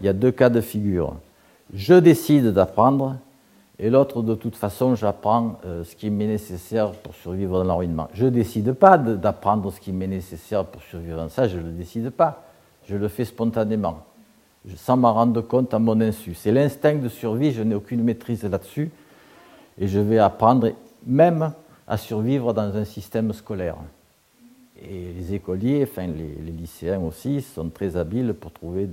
y a deux cas de figure. Je décide d'apprendre, et l'autre, de toute façon, j'apprends ce qui m'est nécessaire pour survivre dans l'environnement. Je ne décide pas d'apprendre ce qui m'est nécessaire pour survivre dans ça, je ne le décide pas. Je le fais spontanément, sans m'en rendre compte à mon insu. C'est l'instinct de survie, je n'ai aucune maîtrise là-dessus, et je vais apprendre même à survivre dans un système scolaire. Et les écoliers, enfin les lycéens aussi, sont très habiles pour trouver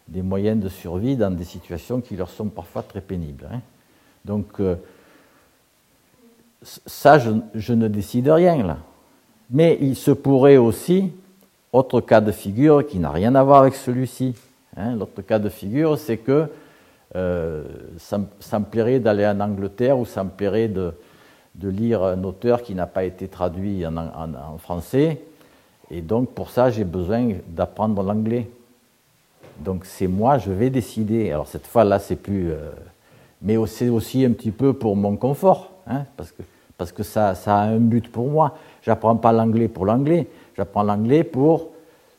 des moyens de survie dans des situations qui leur sont parfois très pénibles. Donc, ça, je ne décide rien là. Mais il se pourrait aussi, autre cas de figure qui n'a rien à voir avec celui-ci, l'autre cas de figure, c'est que ça me plairait d'aller en Angleterre ou ça me plairait de lire un auteur qui n'a pas été traduit en français, et donc pour ça, j'ai besoin d'apprendre l'anglais. Donc c'est moi, je vais décider. Alors cette fois-là, c'est plus... mais c'est aussi un petit peu pour mon confort, parce que ça a un but pour moi. Je n'apprends pas l'anglais pour l'anglais, j'apprends l'anglais pour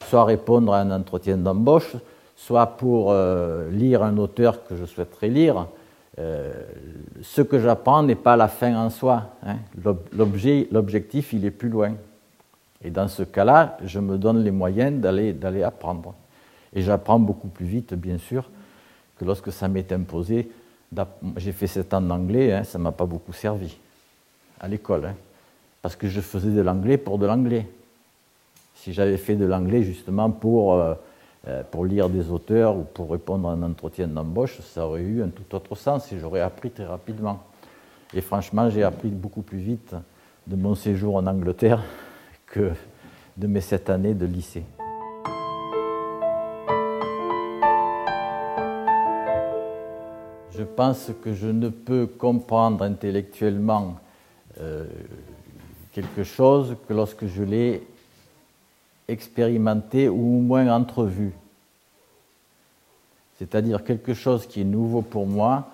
soit répondre à un entretien d'embauche, soit pour lire un auteur que je souhaiterais lire. Ce que j'apprends n'est pas la fin en soi. L'objectif, il est plus loin. Et dans ce cas-là, je me donne les moyens d'aller apprendre. Et j'apprends beaucoup plus vite, bien sûr, que lorsque ça m'est imposé. J'ai fait 7 ans d'anglais, ça ne m'a pas beaucoup servi à l'école, parce que je faisais de l'anglais pour de l'anglais. Si j'avais fait de l'anglais justement pour lire des auteurs ou pour répondre à un entretien d'embauche, ça aurait eu un tout autre sens et j'aurais appris très rapidement. Et franchement, j'ai appris beaucoup plus vite de mon séjour en Angleterre que de mes 7 années de lycée. Je pense que je ne peux comprendre intellectuellement quelque chose que lorsque je l'ai expérimenté ou au moins entrevu. C'est-à-dire quelque chose qui est nouveau pour moi,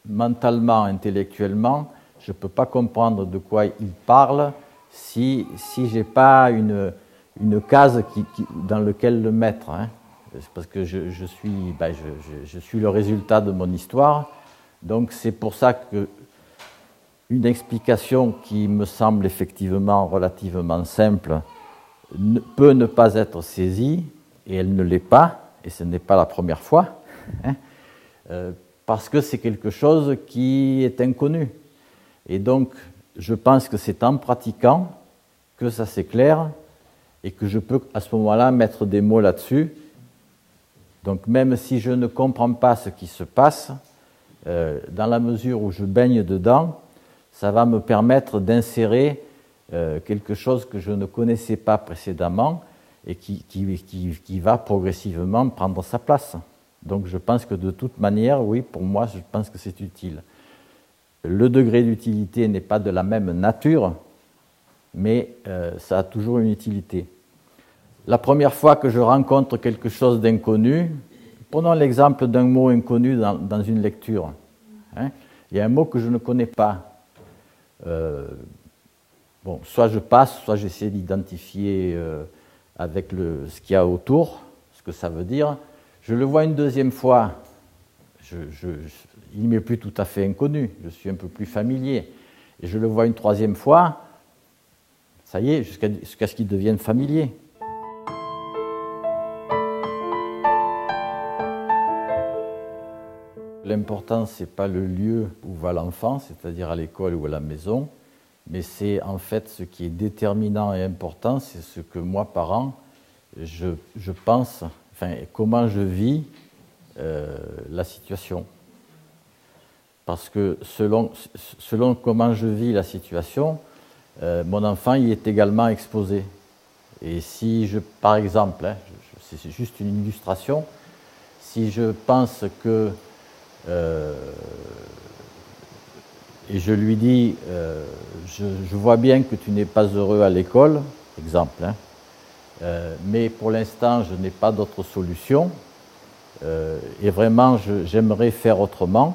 mentalement, intellectuellement, je ne peux pas comprendre de quoi il parle si je n'ai pas une case dans laquelle le mettre. Parce que je suis le résultat de mon histoire. Donc c'est pour ça que une explication qui me semble effectivement relativement simple peut ne pas être saisie, et elle ne l'est pas, et ce n'est pas la première fois, parce que c'est quelque chose qui est inconnu. Et donc, je pense que c'est en pratiquant que ça s'éclaire, et que je peux à ce moment-là mettre des mots là-dessus. Donc même si je ne comprends pas ce qui se passe, dans la mesure où je baigne dedans, ça va me permettre d'insérer quelque chose que je ne connaissais pas précédemment et qui va progressivement prendre sa place. Donc je pense que de toute manière, oui, pour moi, je pense que c'est utile. Le degré d'utilité n'est pas de la même nature, mais ça a toujours une utilité. La première fois que je rencontre quelque chose d'inconnu, prenons l'exemple d'un mot inconnu dans une lecture. Il y a un mot que je ne connais pas. Soit je passe, soit j'essaie d'identifier avec ce qu'il y a autour, ce que ça veut dire. Je le vois une deuxième fois, il m'est plus tout à fait inconnu, je suis un peu plus familier. Et je le vois une troisième fois, ça y est, jusqu'à ce qu'il devienne familier. L'important, ce n'est pas le lieu où va l'enfant, c'est-à-dire à l'école ou à la maison, mais c'est en fait ce qui est déterminant et important, c'est ce que moi, parent, je pense, enfin, comment je vis la situation. Parce que selon comment je vis la situation, mon enfant y est également exposé. Et si par exemple, c'est juste une illustration, si je pense que et je lui dis je vois bien que tu n'es pas heureux à l'école, exemple, mais pour l'instant je n'ai pas d'autre solution et vraiment j'aimerais faire autrement,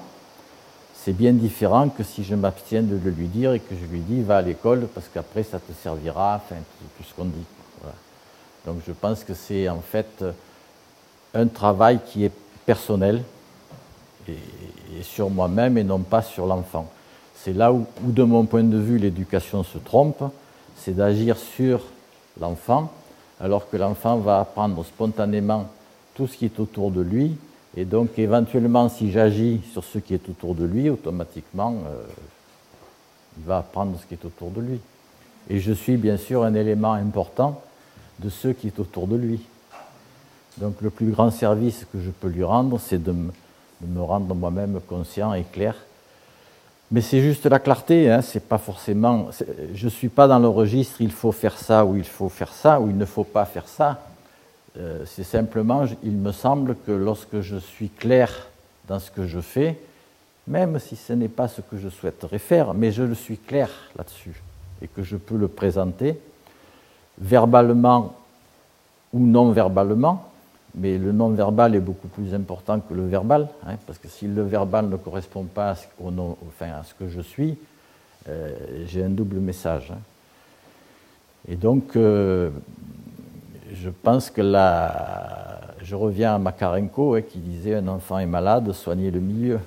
c'est bien différent que si je m'abstiens de le lui dire et que je lui dis va à l'école parce qu'après ça te servira, enfin tout ce qu'on dit. Voilà. Donc je pense que c'est en fait un travail qui est personnel et sur moi-même et non pas sur l'enfant. C'est là où, de mon point de vue, l'éducation se trompe, c'est d'agir sur l'enfant, alors que l'enfant va apprendre spontanément tout ce qui est autour de lui, et donc éventuellement, si j'agis sur ce qui est autour de lui, automatiquement, il va apprendre ce qui est autour de lui. Et je suis bien sûr un élément important de ce qui est autour de lui. Donc le plus grand service que je peux lui rendre, c'est de me rendre moi-même conscient et clair. Mais c'est juste la clarté, hein, c'est pas forcément. Je ne suis pas dans le registre il faut faire ça ou il faut faire ça ou il ne faut pas faire ça. C'est simplement, il me semble que lorsque je suis clair dans ce que je fais, même si ce n'est pas ce que je souhaiterais faire, mais je le suis clair là-dessus et que je peux le présenter verbalement ou non verbalement, mais le non-verbal est beaucoup plus important que le verbal, hein, parce que si le verbal ne correspond pas à ce que je suis, j'ai un double message. Hein. Et donc, je pense que là, je reviens à Makarenko, hein, qui disait « Un enfant est malade, soignez le milieu ».